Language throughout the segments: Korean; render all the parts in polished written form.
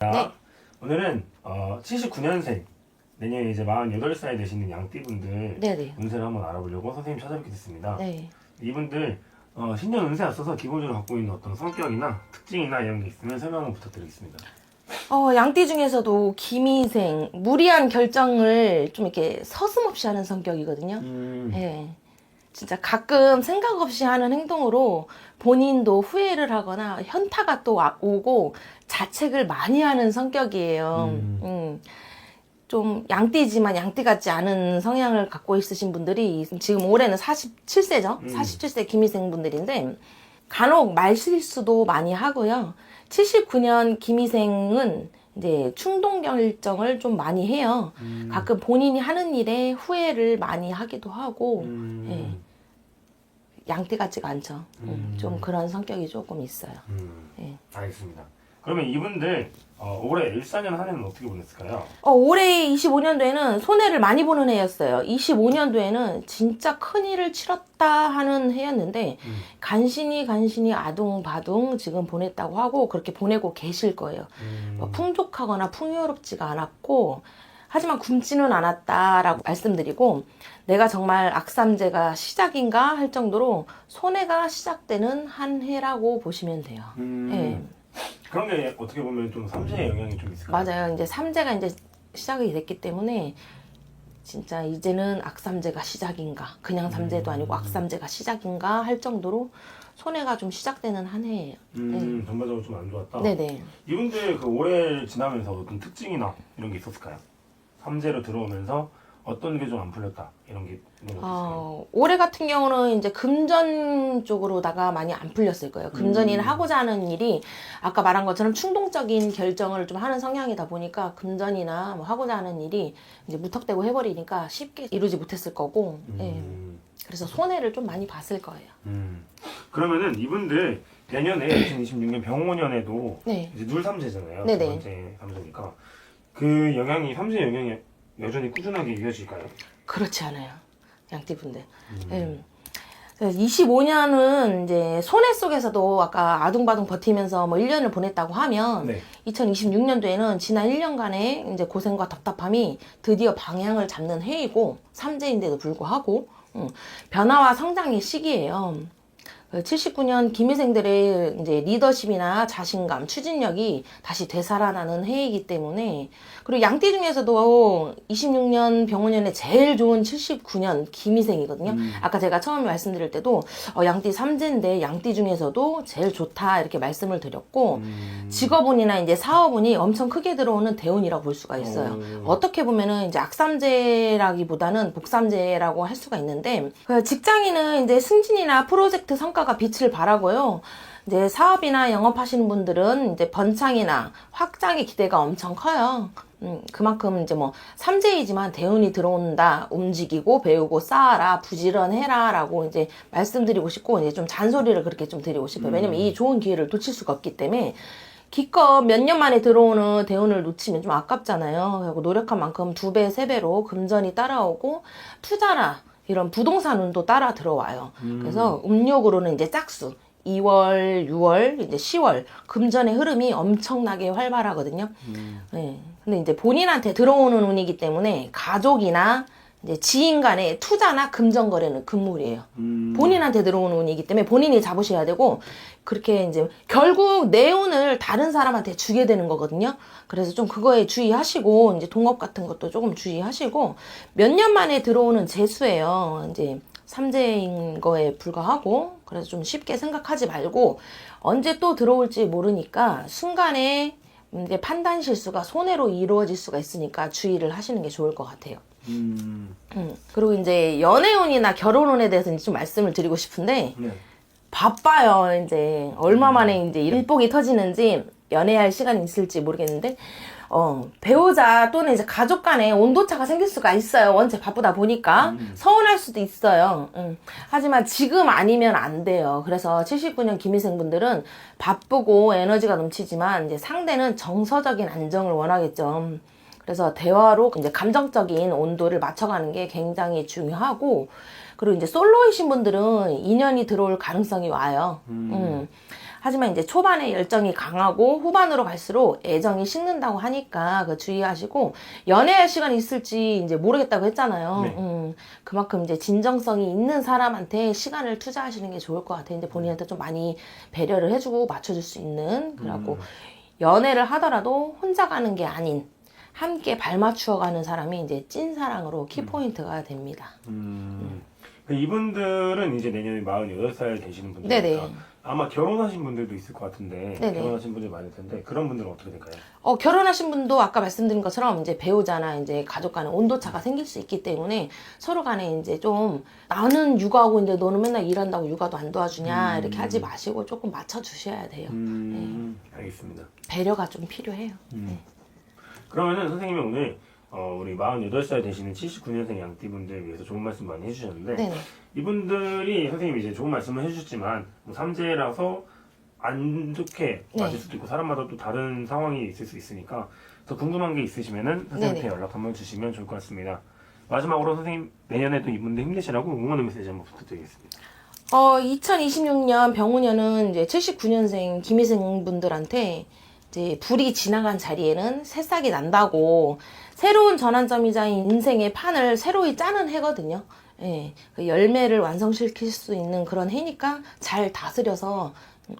네. 오늘은 79년생 내년에 이제 48살이 되시는 양띠분들 네네. 운세를 한번 알아보려고 선생님 찾아뵙게 됐습니다. 네. 이분들 신년 운세 앞서서 기본적으로 갖고 있는 어떤 성격이나 특징이나 이런 게 있으면 설명 한번 부탁드리겠습니다. 양띠 중에서도 기미생, 무리한 결정을 좀 이렇게 서슴없이 하는 성격이거든요. 네. 진짜 가끔 생각 없이 하는 행동으로 본인도 후회를 하거나 현타가 또 오고 자책을 많이 하는 성격이에요. 좀 양띠지만 양띠 같지 않은 성향을 갖고 있으신 분들이 지금 올해는 47세죠. 47세 기미생 분들인데 간혹 말실수도 많이 하고요. 79년 기미생은 이제 충동 결정을 좀 많이 해요. 가끔 본인이 하는 일에 후회를 많이 하기도 하고, 예. 양띠 같지가 않죠. 좀 그런 성격이 조금 있어요. 예. 알겠습니다. 그러면 이분들 올해 일사년 한 해는 어떻게 보냈을까요? 올해 25년도에는 손해를 많이 보는 해였어요. 25년도에는 진짜 큰 일을 치렀다 하는 해였는데 간신히 아둥바둥 지금 보냈다고 하고 그렇게 보내고 계실 거예요. 풍족하거나 풍요롭지가 않았고 하지만 굶지는 않았다라고 말씀드리고 내가 정말 악삼재가 시작인가 할 정도로 손해가 시작되는 한 해라고 보시면 돼요. 예. 그런 게 어떻게 보면 좀 삼재의 영향이 좀 있을까요? 맞아요. 이제 삼재가 이제 시작이 됐기 때문에 진짜 이제는 악삼재가 시작인가 그냥 삼재도 아니고 악삼재가 시작인가 할 정도로 손해가 좀 시작되는 한 해예요. 전반적으로 좀 안 좋았다. 네네. 이분들 그 올해 지나면서 어떤 특징이나 이런 게 있었을까요? 삼재로 들어오면서 어떤 게 좀 안 풀렸다 이런 게 있었을까요? 올해 같은 경우는 이제 금전 쪽으로다가 많이 안 풀렸을 거예요. 금전일 하고자 하는 일이 아까 말한 것처럼 충동적인 결정을 좀 하는 성향이다 보니까 금전이나 뭐 하고자 하는 일이 이제 무턱대고 해버리니까 쉽게 이루지 못했을 거고, 예. 그래서 손해를 좀 많이 봤을 거예요. 그러면은 이분들 내년에 2026년 병원년에도 네. 이제 눌삼재잖아요. 네네. 두 번째 삼재니까 그 영향이 삼재 영향이 여전히 꾸준하게 이어질까요? 그렇지 않아요. 양띠분들. 25년은 이제 손해 속에서도 아까 아둥바둥 버티면서 뭐 1년을 보냈다고 하면 네. 2026년도에는 지난 1년간의 이제 고생과 답답함이 드디어 방향을 잡는 해이고 삼재인데도 불구하고 변화와 성장의 시기예요. 79년 기미생들의 이제 리더십이나 자신감, 추진력이 다시 되살아나는 해이기 때문에 그리고 양띠 중에서도 26년 병원년에 제일 좋은 79년 기미생이거든요. 아까 제가 처음에 말씀드릴 때도 양띠 삼재인데 양띠 중에서도 제일 좋다 이렇게 말씀을 드렸고 직업운이나 이제 사업운이 엄청 크게 들어오는 대운이라고 볼 수가 있어요. 어떻게 보면은 이제 악삼재라기보다는 복삼재라고 할 수가 있는데 직장인은 이제 승진이나 프로젝트 성과가 빛을 발하고요. 이제 사업이나 영업하시는 분들은 이제 번창이나 확장의 기대가 엄청 커요. 그만큼 이제 뭐 삼재이지만 대운이 들어온다, 움직이고 배우고 쌓아라, 부지런해라 라고 이제 말씀드리고 싶고 이제 좀 잔소리를 그렇게 좀 드리고 싶어요. 왜냐면 이 좋은 기회를 놓칠 수가 없기 때문에 기껏 몇 년 만에 들어오는 대운을 놓치면 좀 아깝잖아요. 그리고 노력한 만큼 2배, 3배로 금전이 따라오고 투자나 이런 부동산 운도 따라 들어와요. 그래서 음력으로는 이제 짝수 2월, 6월, 이제 10월 금전의 흐름이 엄청나게 활발하거든요. 네. 근데 이제 본인한테 들어오는 운이기 때문에 가족이나 이제 지인 간의 투자나 금전 거래는 금물이에요. 본인한테 들어오는 운이기 때문에 본인이 잡으셔야 되고 그렇게 이제 결국 내 운을 다른 사람한테 주게 되는 거거든요. 그래서 좀 그거에 주의하시고 이제 동업 같은 것도 조금 주의하시고 몇 년 만에 들어오는 재수예요. 이제 삼재인 거에 불과하고 그래서 좀 쉽게 생각하지 말고 언제 또 들어올지 모르니까 순간에 이제 판단 실수가 손해로 이루어질 수가 있으니까 주의를 하시는 게 좋을 것 같아요. 그리고 이제 연애운이나 결혼운에 대해서 좀 말씀을 드리고 싶은데 네. 바빠요. 이제 얼마 만에 이제 일복이 터지는지 연애할 시간이 있을지 모르겠는데 배우자 또는 이제 가족 간에 온도차가 생길 수가 있어요. 원체 바쁘다 보니까 서운할 수도 있어요. 하지만 지금 아니면 안 돼요. 그래서 79년 기미생분들은 바쁘고 에너지가 넘치지만 이제 상대는 정서적인 안정을 원하겠죠. 그래서 대화로 이제 감정적인 온도를 맞춰가는 게 굉장히 중요하고 그리고 이제 솔로이신 분들은 인연이 들어올 가능성이 와요. 하지만 이제 초반에 열정이 강하고 후반으로 갈수록 애정이 식는다고 하니까 그 주의하시고 연애할 시간이 있을지 이제 모르겠다고 했잖아요. 네. 그만큼 이제 진정성이 있는 사람한테 시간을 투자하시는 게 좋을 것 같아요. 이제 본인한테 좀 많이 배려를 해주고 맞춰줄 수 있는 그래갖고 연애를 하더라도 혼자 가는 게 아닌 함께 발맞추어 가는 사람이 이제 찐사랑으로 키포인트가 됩니다. 이분들은 이제 내년에 48살 되시는 분들이니까 네네. 아마 결혼하신 분들도 있을 것 같은데 네네. 결혼하신 분들 많을 텐데 그런 분들은 어떻게 될까요? 결혼하신 분도 아까 말씀드린 것처럼 이제 배우자나 이제 가족 간에 온도차가 생길 수 있기 때문에 서로 간에 이제 좀 나는 육아하고 이제 너는 맨날 일한다고 육아도 안 도와주냐 이렇게 하지 마시고 조금 맞춰주셔야 돼요. 알겠습니다. 배려가 좀 필요해요. 그러면은 선생님이 오늘 우리 48살 되시는 79년생 양띠분들 위해서 좋은 말씀 많이 해주셨는데 네네. 이분들이 선생님이 이제 좋은 말씀을 해주셨지만 뭐 삼재라서 안 좋게 맞을 수도 있고 사람마다 또 다른 상황이 있을 수 있으니까 더 궁금한 게 있으시면은 선생님한테 네네. 연락 한번 주시면 좋을 것 같습니다. 마지막으로 선생님 내년에도 이분들 힘내시라고 응원의 메시지 한번 부탁드리겠습니다. 2026년 병우년은 이제 79년생 김희생 분들한테 이제 불이 지나간 자리에는 새싹이 난다고 새로운 전환점이자 인생의 판을 새로이 짜는 해거든요. 예, 그 열매를 완성시킬 수 있는 그런 해니까 잘 다스려서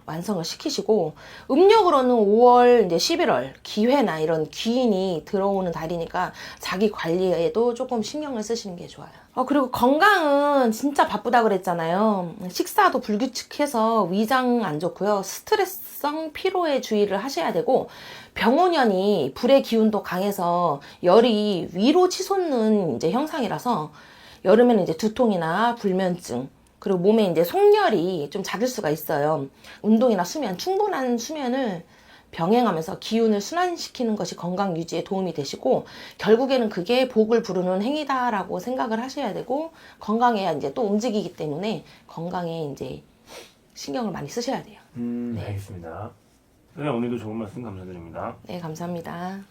완성을 시키시고 음력으로는 5월 이제 11월 기회나 이런 기인이 들어오는 달이니까 자기 관리에도 조금 신경을 쓰시는 게 좋아요. 그리고 건강은 진짜 바쁘다 그랬잖아요. 식사도 불규칙해서 위장 안 좋고요. 스트레스성 피로에 주의를 하셔야 되고 병오년이 불의 기운도 강해서 열이 위로 치솟는 이제 형상이라서 여름에는 이제 두통이나 불면증 그리고 몸에 이제 속열이 좀 잦을 수가 있어요. 운동이나 수면, 충분한 수면을 병행하면서 기운을 순환시키는 것이 건강 유지에 도움이 되시고 결국에는 그게 복을 부르는 행위다라고 생각을 하셔야 되고 건강해야 이제 또 움직이기 때문에 건강에 이제 신경을 많이 쓰셔야 돼요. 네. 알겠습니다. 선생님 오늘도 좋은 말씀 감사드립니다. 네, 감사합니다.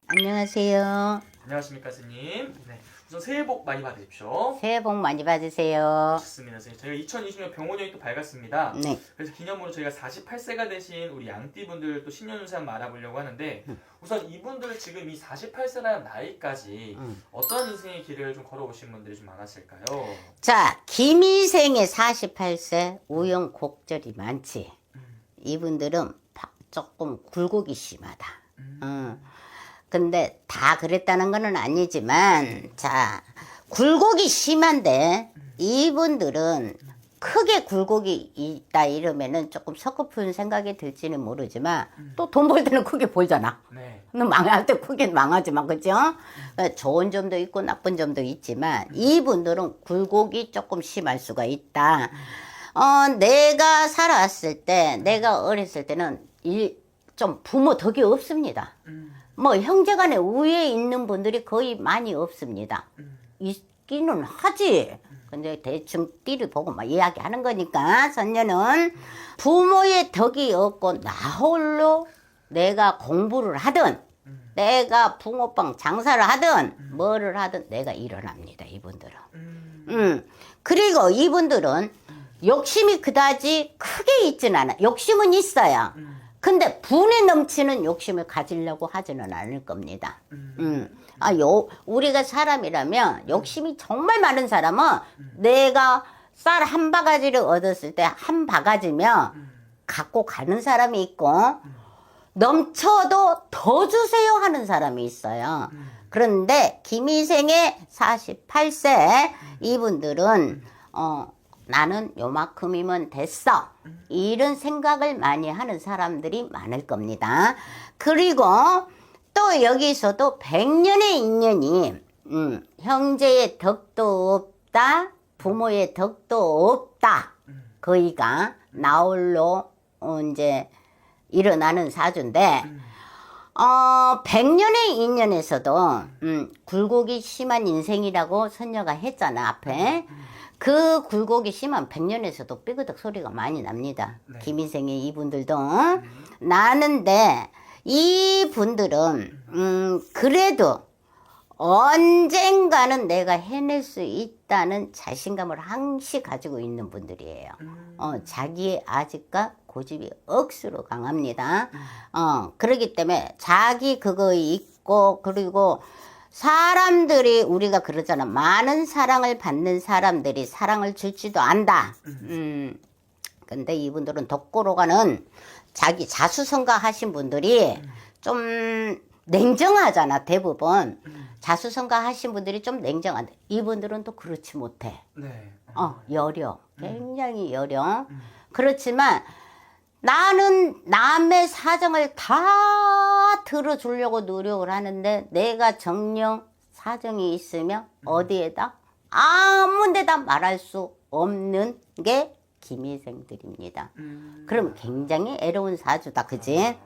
안녕하세요. 안녕하십니까 스님. 네, 우선 새해 복 많이 받으십시오. 새해 복 많이 받으세요. 좋습니다 스님. 저희가 2020년 병원년이 또 밝았습니다. 네. 그래서 기념으로 저희가 48세가 되신 우리 양띠분들 또 신년운세 한번 알아보려고 하는데 우선 이분들 지금 이 48세라는 나이까지 어떤 인생의 길을 좀 걸어오신 분들이 좀 많았을까요? 자, 김희생의 48세 우영곡절이 많지. 이분들은 조금 굴곡이 심하다. 근데 다 그랬다는 건 아니지만, 자, 굴곡이 심한데, 이분들은 크게 굴곡이 있다 이러면은 조금 서글픈 생각이 들지는 모르지만, 또 돈 벌 때는 크게 벌잖아. 네. 망할 때 크게 망하지만, 그죠? 좋은 점도 있고 나쁜 점도 있지만, 이분들은 굴곡이 조금 심할 수가 있다. 내가 살아왔을 때, 내가 어렸을 때는 좀 부모 덕이 없습니다. 뭐 형제간에 우위에 있는 분들이 거의 많이 없습니다. 있기는 하지. 근데 대충 띠를 보고 막 이야기하는 거니까 선녀는 부모의 덕이 없고 나 홀로 내가 공부를 하든 내가 붕어빵 장사를 하든 뭐를 하든 내가 일어납니다. 이분들은. 그리고 이분들은 욕심이 그다지 크게 있진 않아. 욕심은 있어요. 근데 분에 넘치는 욕심을 가지려고 하지는 않을 겁니다. 우리가 사람이라면 욕심이 정말 많은 사람은 내가 쌀 한 바가지를 얻었을 때 한 바가지면 갖고 가는 사람이 있고 넘쳐도 더 주세요 하는 사람이 있어요. 그런데 김희생의 48세 이분들은 나는 요만큼이면 됐어. 이런 생각을 많이 하는 사람들이 많을 겁니다. 그리고 또 여기서도 100년의 인연이 형제의 덕도 없다. 부모의 덕도 없다. 거의가 나홀로 이제 일어나는 사주인데 100년의 인연에서도 굴곡이 심한 인생이라고 선녀가 했잖아 앞에. 그 굴곡이 심한 100년에서도 삐그덕 소리가 많이 납니다. 네. 김희생의 이분들도 나는데 이분들은 그래도 언젠가는 내가 해낼 수 있다는 자신감을 항시 가지고 있는 분들이에요. 자기의 아직과 고집이 억수로 강합니다. 그렇기 때문에 자기 그거 있고, 그리고 사람들이 우리가 그러잖아. 많은 사랑을 받는 사람들이 사랑을 줄지도 안다. 근데 이분들은 독고로가는 자기 자수성가 하신 분들이 좀 냉정하잖아, 대부분. 자수성가 하신 분들이 좀 냉정한데, 이분들은 또 그렇지 못해. 네. 여려. 굉장히 여려. 그렇지만 나는 남의 사정을 다 들어주려고 노력을 하는데, 내가 정령 사정이 있으면 어디에다? 아무 데다 말할 수 없는 게 기미생들입니다. 그럼 굉장히 애로운 사주다, 그지?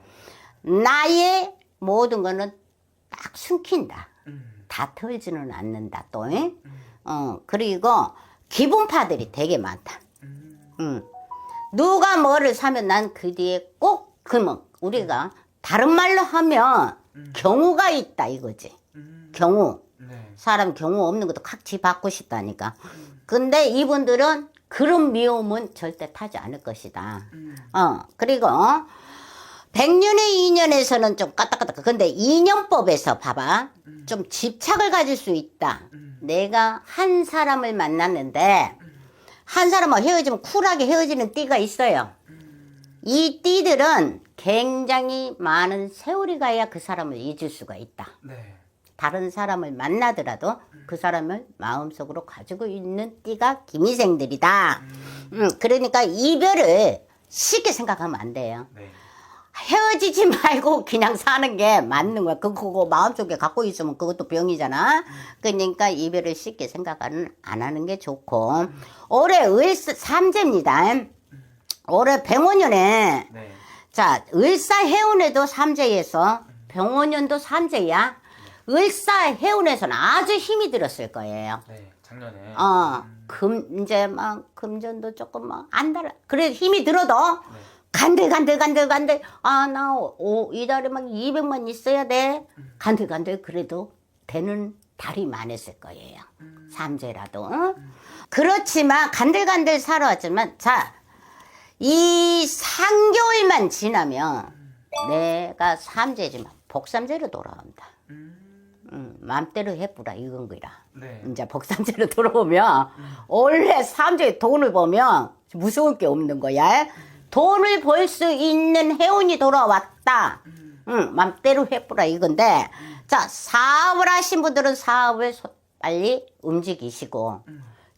나의 모든 거는 딱 숨긴다. 다 털지는 않는다, 또. 그리고 기분파들이 되게 많다. 누가 뭐를 사면 난 그 뒤에 꼭 그러면 우리가 다른 말로 하면 경우가 있다 이거지. 경우. 네. 사람 경우 없는 것도 각지 받고 싶다니까. 근데 이분들은 그런 미움은 절대 타지 않을 것이다. 그리고 백년의 인연에서는 좀 까딱까딱. 근데 인연법에서 봐봐. 좀 집착을 가질 수 있다. 내가 한 사람을 만났는데 한 사람하고 헤어지면 쿨하게 헤어지는 띠가 있어요. 이 띠들은 굉장히 많은 세월이 가야 그 사람을 잊을 수가 있다. 네. 다른 사람을 만나더라도 그 사람을 마음속으로 가지고 있는 띠가 기미생들이다. 그러니까 이별을 쉽게 생각하면 안 돼요. 네. 헤어지지 말고 그냥 사는 게 맞는 거야. 그거 마음속에 갖고 있으면 그것도 병이잖아. 그러니까 이별을 쉽게 생각은 안 하는 게 좋고. 올해 삼재입니다. 올해 병원년에 네. 자, 을사해운에도 삼재에서 병원년도 삼재야. 을사해운에서는 아주 힘이 들었을 거예요. 네. 작년에. 이제 막 금전도 조금 막 안 달아. 그래 힘이 들어도 네. 간들. 나 이달에 막 200만 있어야 돼. 간들. 그래도 되는 달이 많았을 거예요. 삼재라도. 그렇지만 간들 살아왔지만 자, 이 3개월만 지나면 내가 삼재지만 복삼재로 돌아온다. 맘대로 해보라 이건 거라. 네. 이제 복삼재로 돌아오면 원래 삼재의 돈을 보면 무서울 게 없는 거야. 돈을 벌 수 있는 해운이 돌아왔다. 맘대로 해보라 이건데, 자, 사업을 하신 분들은 사업을 빨리 움직이시고,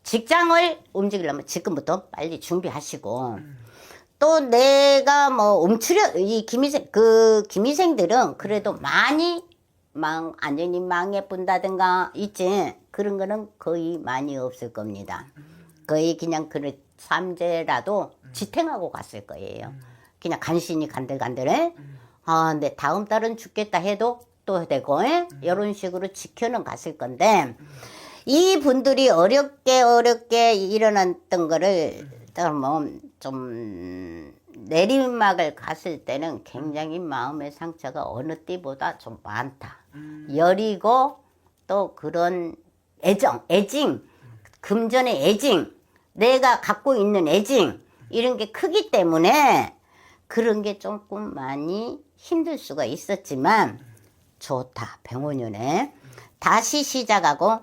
직장을 움직이려면 지금부터 빨리 준비하시고, 또 내가 뭐 이 기미생들은 그래도 많이 안전히 망해본다든가 있지. 그런 거는 거의 많이 없을 겁니다. 거의 그냥 삼재라도 지탱하고 갔을 거예요. 그냥 간신히 간들간들해. 근데 다음 달은 죽겠다 해도 또 되고, 이런 식으로 지켜는 갔을 건데, 이 분들이 어렵게 일어났던 거를, 좀, 내리막을 갔을 때는 굉장히 마음의 상처가 어느 때보다 좀 많다. 여리고, 또 그런 애징, 금전의 애징, 내가 갖고 있는 애징 이런 게 크기 때문에 그런 게 조금 많이 힘들 수가 있었지만 좋다. 병원년에 다시 시작하고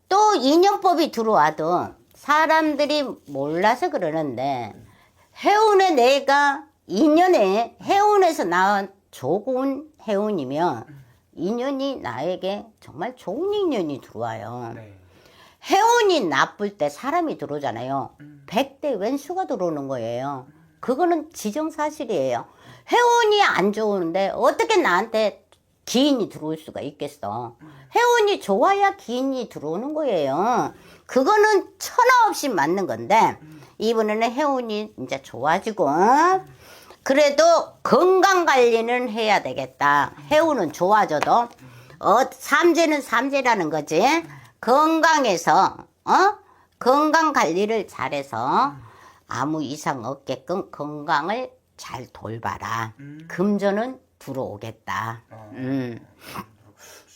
또 인연법이 들어와도 사람들이 몰라서 그러는데 해운에 내가 인연에 해운에서 나온 좋은 해운이면 인연이 나에게 정말 좋은 인연이 들어와요. 네. 해운이 나쁠 때 사람이 들어오잖아요. 100대 왼수가 들어오는 거예요. 그거는 지정사실이에요. 해운이 안 좋은데 어떻게 나한테 기인이 들어올 수가 있겠어. 해운이 좋아야 기인이 들어오는 거예요. 그거는 천하 없이 맞는 건데 이번에는 해운이 이제 좋아지고 그래도 건강관리는 해야 되겠다. 해운은 좋아져도 삼재는 삼재라는 거지. 건강해서 건강 관리를 잘해서 아무 이상 없게끔 건강을 잘 돌봐라. 금전은 들어오겠다.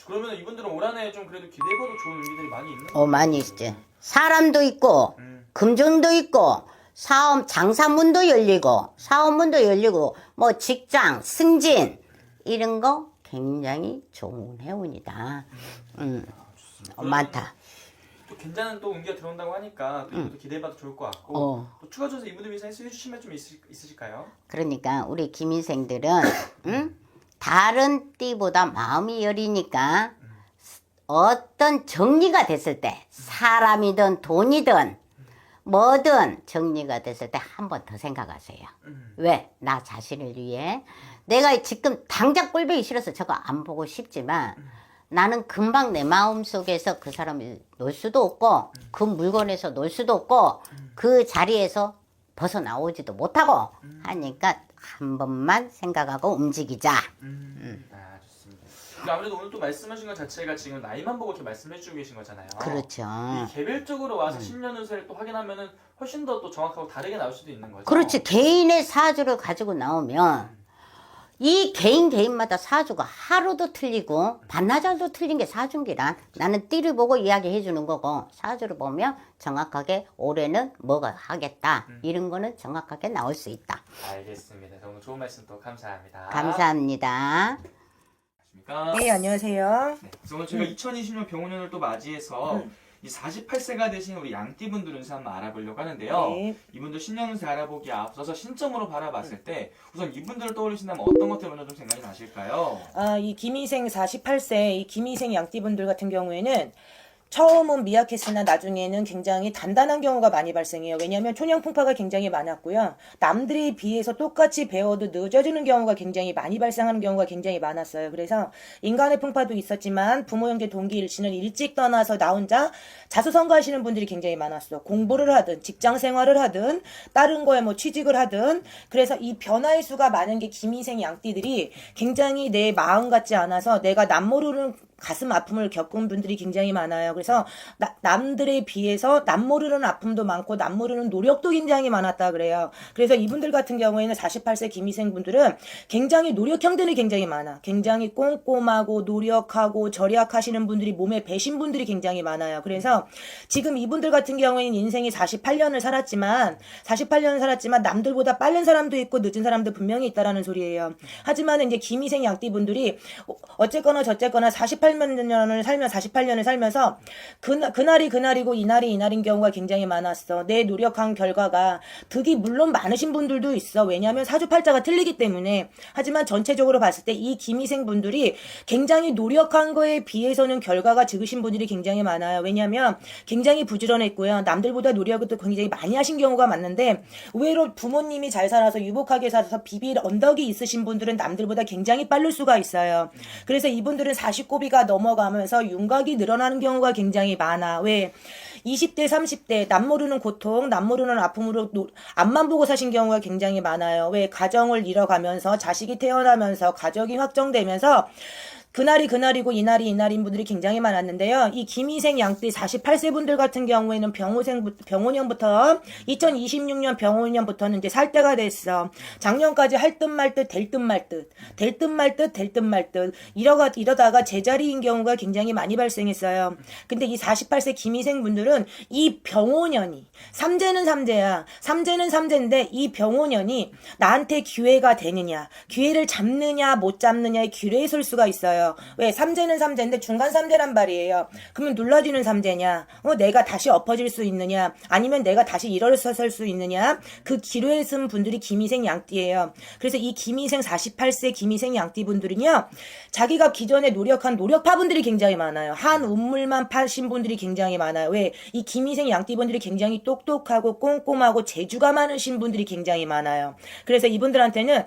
그러면 이분들은 올 한해 좀 그래도 기대해봐도 좋은 의미들이 많이 있는 거예요? 많이 있지. 사람도 있고 금전도 있고 사업, 장사문도 열리고, 사업문도 열리고, 뭐 직장, 승진, 이런 거 굉장히 좋은 해운이다. 많다. 또 괜찮은 또 운기가 들어온다고 하니까 또 이것도 기대해봐도 좋을 것 같고 또 추가적으로 이분들 위해서 해주시면 좀 있으실까요? 그러니까 우리 김인생들은 다른 띠보다 마음이 여리니까 어떤 정리가 됐을 때 사람이든 돈이든 뭐든 정리가 됐을 때 한 번 더 생각하세요. 왜? 나 자신을 위해 내가 지금 당장 꼴보기 싫어서 저거 안 보고 싶지만 나는 금방 내 마음속에서 그 사람을 놓을 수도 없고 그 물건에서 놓을 수도 없고 그 자리에서 벗어나오지도 못하고 하니까 한 번만 생각하고 움직이자. 아, 좋습니다. 그리고 아무래도 오늘 또 말씀하신 것 자체가 지금 나이만 보고 이렇게 말씀해주고 계신 거잖아요. 그렇죠. 이 개별적으로 와서 신년 운세를 또 확인하면은 훨씬 더 또 정확하고 다르게 나올 수도 있는 거죠. 그렇지. 개인의 사주를 가지고 나오면 이 개인마다 사주가 하루도 틀리고 반나절도 틀린 게 사주기란 나는 띠를 보고 이야기해 주는 거고 사주를 보면 정확하게 올해는 뭐가 하겠다 이런 거는 정확하게 나올 수 있다. 알겠습니다. 오늘 좋은 말씀 또 감사합니다. 감사합니다. 안녕하십니까? 네, 안녕하세요. 네, 그래서 오늘 저희가 2020년 병원년을 또 맞이해서 이 48세가 되신 우리 양띠분들 운세 한번 알아보려고 하는데요. 네. 이분들 신년 운세 알아보기에 앞서서 신점으로 바라봤을 때 우선 이분들을 떠올리신다면 어떤 것들 먼저 좀 생각이 나실까요? 이 김희생 48세, 이 김희생 양띠분들 같은 경우에는 처음은 미약했으나 나중에는 굉장히 단단한 경우가 많이 발생해요. 왜냐하면 초년풍파가 굉장히 많았고요. 남들에 비해서 똑같이 배워도 늦어지는 경우가 굉장히 많이 발생하는 경우가 굉장히 많았어요. 그래서 인간의 풍파도 있었지만 부모, 형제, 동기, 일친을 일찍 떠나서 나 혼자 자수성가하시는 분들이 굉장히 많았어. 공부를 하든 직장 생활을 하든 다른 거에 뭐 취직을 하든 그래서 이 변화의 수가 많은 게 김희생 양띠들이 굉장히 내 마음 같지 않아서 내가 남모르는 가슴 아픔을 겪은 분들이 굉장히 많아요. 그래서 남들에 비해서 남모르는 아픔도 많고 남모르는 노력도 굉장히 많았다 그래요. 그래서 이분들 같은 경우에는 48세 김희생 분들은 굉장히 노력형들이 굉장히 많아. 굉장히 꼼꼼하고 노력하고 절약하시는 분들이 몸에 배신 분들이 굉장히 많아요. 그래서 지금 이분들 같은 경우에는 인생이 48년을 살았지만 남들보다 빠른 사람도 있고 늦은 사람도 분명히 있다라는 소리예요. 하지만 이제 김희생 양띠분들이 어쨌거나 저쨌거나 48년을 살면서 그날이 그날이고 이날이 이날인 경우가 굉장히 많았어. 내 노력한 결과가 득이 물론 많으신 분들도 있어. 왜냐하면 사주팔자가 틀리기 때문에. 하지만 전체적으로 봤을 때 이 김희생 분들이 굉장히 노력한 거에 비해서는 결과가 적으신 분들이 굉장히 많아요. 왜냐하면 굉장히 부지런했고요. 남들보다 노력을 또 굉장히 많이 하신 경우가 많은데 의외로 부모님이 잘 살아서 유복하게 살아서 비빌 언덕이 있으신 분들은 남들보다 굉장히 빠를 수가 있어요. 그래서 이분들은 40고비가 넘어가면서 윤곽이 늘어나는 경우가 굉장히 많아. 왜? 20대, 30대 남모르는 고통, 남모르는 아픔으로 앞만 보고 사신 경우가 굉장히 많아요. 왜? 가정을 잃어가면서 자식이 태어나면서 가족이 확정되면서 그날이 그날이고 이날이 이날인 분들이 굉장히 많았는데요. 이 김희생 양띠 48세 분들 같은 경우에는 병원년부터 2026년 병원년부터는 이제 살 때가 됐어. 작년까지 할 듯 말 듯 될 듯 말 듯 될 듯 말 듯 될 듯 말 듯 이러다가 제자리인 경우가 굉장히 많이 발생했어요. 근데 이 48세 김희생 분들은 이 병원년이 삼재는 삼재야. 삼재는 삼재인데 이 병원년이 나한테 기회가 되느냐 기회를 잡느냐 못 잡느냐의 기회에 설 수가 있어요. 왜? 삼재는 삼재인데 중간 삼재란 말이에요. 그러면 눌러지는 삼재냐? 내가 다시 엎어질 수 있느냐? 아니면 내가 다시 일어설 수 있느냐? 그 기로에 쓴 분들이 김희생 양띠예요. 그래서 이 김희생 48세 김희생 양띠 분들은요. 자기가 기존에 노력한 노력파 분들이 굉장히 많아요. 한 운물만 파신 분들이 굉장히 많아요. 왜? 이 김희생 양띠 분들이 굉장히 똑똑하고 꼼꼼하고 재주가 많으신 분들이 굉장히 많아요. 그래서 이분들한테는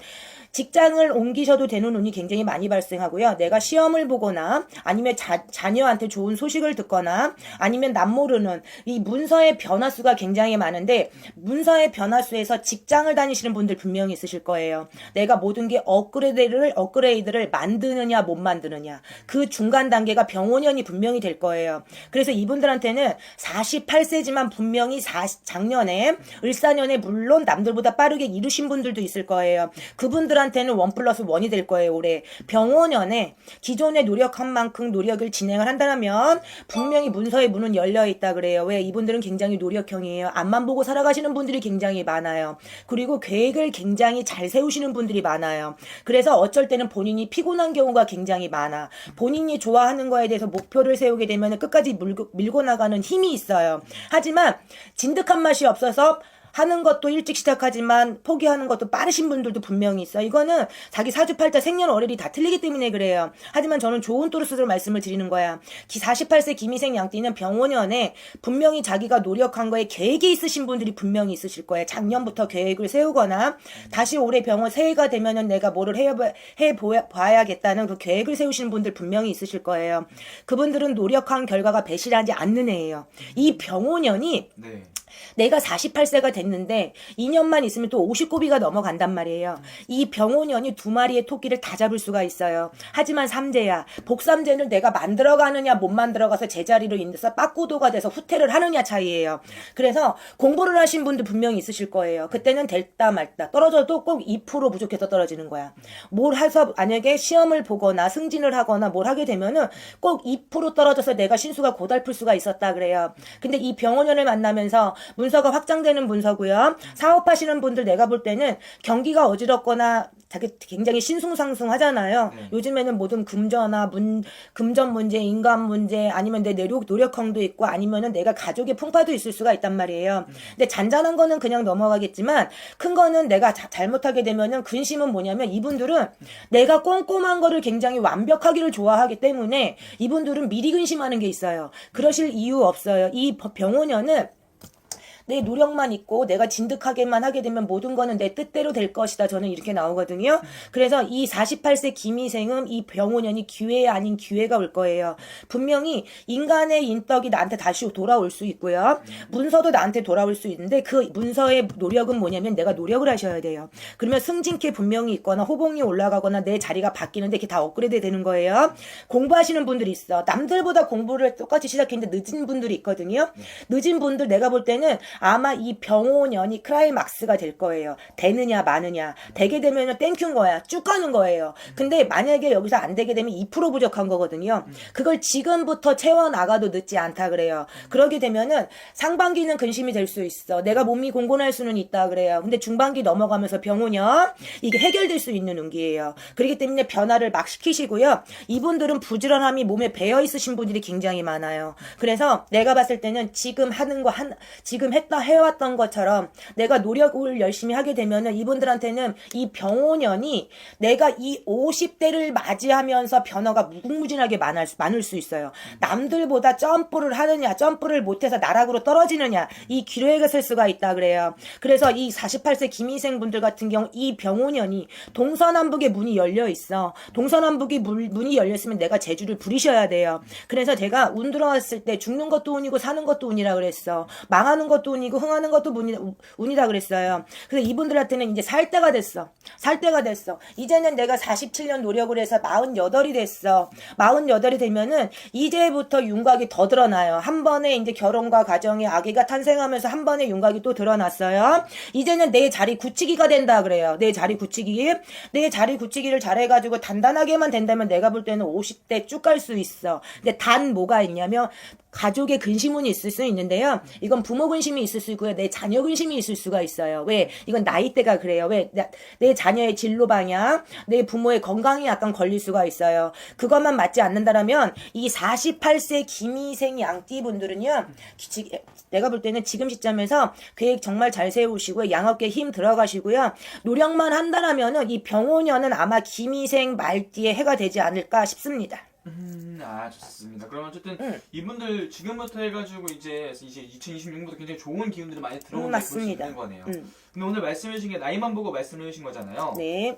직장을 옮기셔도 되는 운이 굉장히 많이 발생하고요. 내가 시험을 보거나 아니면 자녀한테 좋은 소식을 듣거나 아니면 남모르는 이 문서의 변화수가 굉장히 많은데 문서의 변화수에서 직장을 다니시는 분들 분명히 있으실 거예요. 내가 모든 게 업그레이드를 만드느냐 못 만드느냐 그 중간 단계가 병원년이 분명히 될 거예요. 그래서 이분들한테는 48세지만 분명히 작년에 을사년에 물론 남들보다 빠르게 이루신 분들도 있을 거예요. 그분들 이분들한테는 1+1이 될 거예요. 올해 병원연에 기존에 노력한 만큼 노력을 진행을 한다면 분명히 문서의 문은 열려 있다 그래요. 왜? 이분들은 굉장히 노력형이에요. 앞만 보고 살아가시는 분들이 굉장히 많아요. 그리고 계획을 굉장히 잘 세우시는 분들이 많아요. 그래서 어쩔 때는 본인이 피곤한 경우가 굉장히 많아. 본인이 좋아하는 거에 대해서 목표를 세우게 되면 끝까지 밀고 나가는 힘이 있어요. 하지만 진득한 맛이 없어서 하는 것도 일찍 시작하지만 포기하는 것도 빠르신 분들도 분명히 있어. 이거는 자기 사주팔자 생년월일이 다 틀리기 때문에 그래요. 하지만 저는 좋은 또르스로 말씀을 드리는 거야. 48세 김희생 양띠는 병원연에 분명히 자기가 노력한 거에 계획이 있으신 분들이 분명히 있으실 거예요. 작년부터 계획을 세우거나 다시 올해 병원 새해가 되면은 내가 뭐를 해봐야겠다는 그 계획을 세우시는 분들 분명히 있으실 거예요. 그분들은 노력한 결과가 배신하지 않는 애예요. 이 병원연이 네. 내가 48세가 됐는데 2년만 있으면 또 50고비가 넘어간단 말이에요. 이 병원연이 2마리의 토끼를 다 잡을 수가 있어요. 하지만 삼재야. 복삼재를 내가 만들어가느냐 못 만들어가서 제자리로 인해서 빠꾸도가 돼서 후퇴를 하느냐 차이예요. 그래서 공부를 하신 분들 분명히 있으실 거예요. 그때는 될다 말다. 떨어져도 꼭 2% 부족해서 떨어지는 거야. 뭘 해서 만약에 시험을 보거나 승진을 하거나 뭘 하게 되면은 꼭 2% 떨어져서 내가 신수가 고달플 수가 있었다 그래요. 근데 이 병원연을 만나면서 문서가 확장되는 문서고요. 사업하시는 분들 내가 볼 때는 경기가 어지럽거나 굉장히 신숭상숭하잖아요. 네. 요즘에는 모든 금전화, 금전 문제, 인간 문제, 아니면 내 노력형도 있고, 아니면은 내가 가족의 풍파도 있을 수가 있단 말이에요. 근데 잔잔한 거는 그냥 넘어가겠지만, 큰 거는 내가 잘못하게 되면은 근심은 뭐냐면 이분들은 내가 꼼꼼한 거를 굉장히 완벽하기를 좋아하기 때문에 이분들은 미리 근심하는 게 있어요. 그러실 이유 없어요. 이 병원연은 내 노력만 있고 내가 진득하게만 하게 되면 모든 거는 내 뜻대로 될 것이다. 저는 이렇게 나오거든요. 그래서 이 48세 김희생은 이 병원연이 기회 아닌 기회가 올 거예요. 분명히 인간의 인덕이 나한테 다시 돌아올 수 있고요. 문서도 나한테 돌아올 수 있는데 그 문서의 노력은 뭐냐면 내가 노력을 하셔야 돼요. 그러면 승진기 분명히 있거나 호봉이 올라가거나 내 자리가 바뀌는데 이게 다 업그레이드 되는 거예요. 공부하시는 분들이 있어. 남들보다 공부를 똑같이 시작했는데 늦은 분들이 있거든요. 늦은 분들 내가 볼 때는 아마 이 병원연이 클라이막스가 될 거예요. 되느냐 마느냐. 되게 되면은 땡큐인 거야. 쭉 가는 거예요. 근데 만약에 여기서 안 되게 되면 2% 부족한 거거든요. 그걸 지금부터 채워나가도 늦지 않다 그래요. 그러게 되면은 상반기는 근심이 될 수 있어. 내가 몸이 공곤할 수는 있다 그래요. 근데 중반기 넘어가면서 병원연 이게 해결될 수 있는 운기예요. 그렇기 때문에 변화를 막 시키시고요. 이분들은 부지런함이 몸에 배어 있으신 분들이 굉장히 많아요. 그래서 내가 봤을 때는 지금 하는 거 지금 해왔던 것처럼 내가 노력을 열심히 하게 되면은 이분들한테는 이 병원연이 내가 이 50대를 맞이하면서 변화가 무궁무진하게 많을 수 있어요. 남들보다 점프를 하느냐, 점프를 못해서 나락으로 떨어지느냐, 이 기로에 쓸 수가 있다 그래요. 그래서 이 48세 김희생 분들 같은 경우 이 병원연이 동서남북의 문이 열려 있어. 동서남북이 문이 열렸으면 내가 재주를 부리셔야 돼요. 그래서 제가 운 들어왔을 때 죽는 것도 운이고 사는 것도 운이라 그랬어. 망하는 것도 운이고 흥하는 것도 운이다 그랬어요. 그래서 이분들한테는 이제 살 때가 됐어. 이제는 내가 47년 노력을 해서 48이 됐어. 48이 되면은 이제부터 윤곽이 더 드러나요. 한 번에 이제 결혼과 가정에 아기가 탄생하면서 한 번에 윤곽이 또 드러났어요. 이제는 내 자리 굳히기가 된다 그래요. 내 자리 굳히기를 잘해가지고 단단하게만 된다면 내가 볼 때는 50대 쭉 갈 수 있어. 근데 단 뭐가 있냐면 가족의 근심운이 있을 수 있는데요. 이건 부모 근심이 있을 수 있고요. 내 자녀 근심이 있을 수가 있어요. 왜? 이건 나이대가 그래요. 왜? 내 자녀의 진로 방향, 내 부모의 건강이 약간 걸릴 수가 있어요. 그것만 맞지 않는다라면 이 48세 김희생 양띠 분들은요. 내가 볼 때는 지금 시점에서 계획 정말 잘 세우시고요. 양업계 힘 들어가시고요. 노력만 한다라면은 이 병원연은 아마 김희생 말띠에 해가 되지 않을까 싶습니다. 좋습니다. 그러면 어쨌든 이분들 지금부터 해가지고 이제 2026년부터 굉장히 좋은 기운들이 많이 들어온다고 볼 수 맞습니다. 있는 거네요. 근데 오늘 말씀해 주신 게 나이만 보고 말씀해 주신 거잖아요. 네.